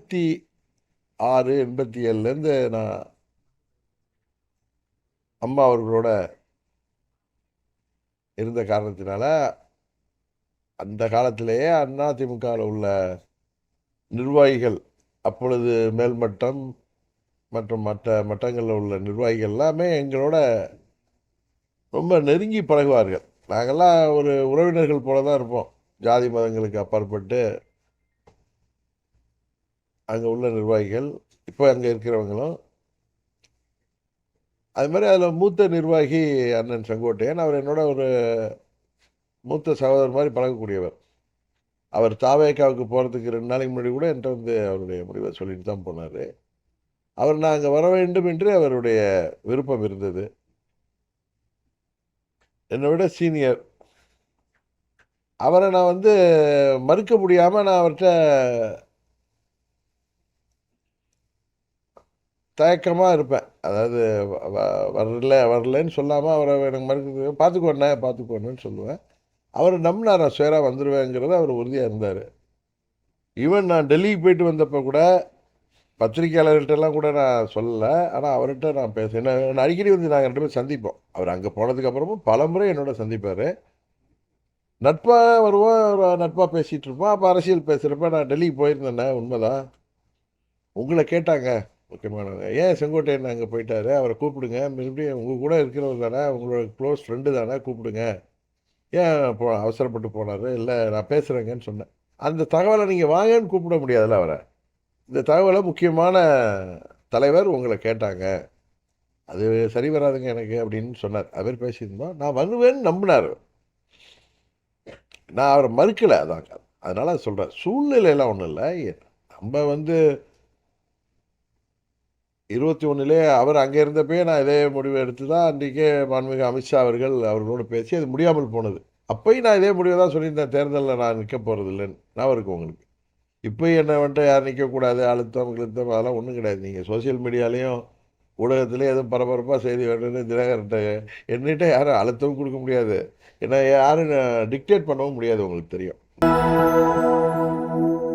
86, 87லேருந்து நான் அம்மா அவர்களோட இருந்த காரணத்தினால அந்த காலத்திலேயே அதிமுகவில் உள்ள நிர்வாகிகள், அப்பொழுது மேல்மட்டம் மற்றும் மற்ற மட்டங்களில் உள்ள நிர்வாகிகள் எல்லாமே எங்களோட ரொம்ப நெருங்கி பழகுவார்கள். நாங்கள்லாம் ஒரு உறவினர்கள் போல தான் இருப்போம். ஜாதி மதங்களுக்கு அப்பாற்பட்டு அங்கே உள்ள நிர்வாகிகள், இப்போ அங்கே இருக்கிறவங்களும். அது மாதிரி அதில் மூத்த நிர்வாகி அண்ணன் செங்கோட்டையன், அவர் என்னோட ஒரு மூத்த சகோதரர் மாதிரி பழகக்கூடியவர். அவர் தாவேக்காவுக்கு போகிறதுக்கு 2 நாளைக்கு முன்னாடி கூட என்கிட்ட வந்து அவருடைய முடிவை சொல்லிட்டு தான் போனார். அவர் நான் அங்கே வர வேண்டும் என்று அவருடைய விருப்பம் இருந்தது. என்னை விட சீனியர். அவரை நான் வந்து மறுக்க முடியாமல் நான் அவர்கிட்ட தயக்கமாக இருப்பேன். அதாவது வரலன்னு சொல்லாமல் அவரை எனக்கு மறுக்க பார்த்துக்கோண்ணேன்னு சொல்லுவேன். அவர் நம்பினார், நான் சேராக வந்துடுவேங்கிறது அவர் உறுதியாக இருந்தார். ஈவன் நான் டெல்லிக்கு போயிட்டு வந்தப்போ கூட பத்திரிகையாளர்கள்ட்டெல்லாம் கூட நான் சொல்லலை. ஆனால் அவர்கிட்ட நான் நான் அடிக்கடி வந்து நாங்கள் 2 பேரும் சந்திப்போம். அவர் அங்கே போனதுக்கப்புறமும் பல முறை என்னோட சந்திப்பார். நட்பாக வருவோம், நட்பாக பேசிகிட்டு இருப்போம். அப்போ அரசியல் பேசுகிறப்ப நான் டெல்லிக்கு போயிருந்தேண்ணே, உண்மைதான். உங்களை கேட்டாங்க முக்கியமானவங்க, ஏன் செங்கோட்டையன் அங்கே போயிட்டாரு, அவரை கூப்பிடுங்க, மறுபடியும் உங்கள் கூட இருக்கிறவர் தானே, உங்களோட க்ளோஸ் ஃப்ரெண்டு தானே, கூப்பிடுங்க. ஏன் அவசரப்பட்டு போனார்? இல்லை நான் பேசுகிறேங்கன்னு சொன்னேன். அந்த தகவலை நீங்கள் வாங்கன்னு கூப்பிட முடியாதுல்ல அவரை. இந்த தகவலை முக்கியமான தலைவர் உங்களை கேட்டாங்க, அது சரி வராதுங்க எனக்கு அப்படின்னு சொன்னார். அது மாதிரி பேசியிருந்தோம். நான் வருவேன்னு நம்பினார். நான் அவரை மறுக்கலை, அதாங்க. அதனால் சொல்கிறேன், சூழ்நிலையெல்லாம் ஒன்றும் இல்லை. நம்ம வந்து 21 அவர் அங்கே இருந்தப்பே நான் இதே முடிவு எடுத்து தான் அன்றைக்கே மாண்புமிகு அமித்ஷா அவர்களோடு பேசி அது முடியாமல் போனது. அப்போயும் நான் இதே முடிவை தான் சொல்லியிருந்தேன், தேர்தலில் நான் நிற்க போகிறது இல்லைன்னு. நான் இருக்கும் உங்களுக்கு. இப்போ என்னை வந்துட்டு யாரும் நிற்கக்கூடாது, அழுத்தம் அதெல்லாம் ஒன்றும் கிடையாது. நீங்கள் சோசியல் மீடியாலேயும் ஊடகத்துலேயும் எதுவும் பரபரப்பாக செய்தி வேணும்னு தினகரன்ட்ட என்னிட்ட யாரும் அழுத்தமும் கொடுக்க முடியாது, ஏன்னா யாரும் டிக்டேட் பண்ணவும் முடியாது, உங்களுக்கு தெரியும்.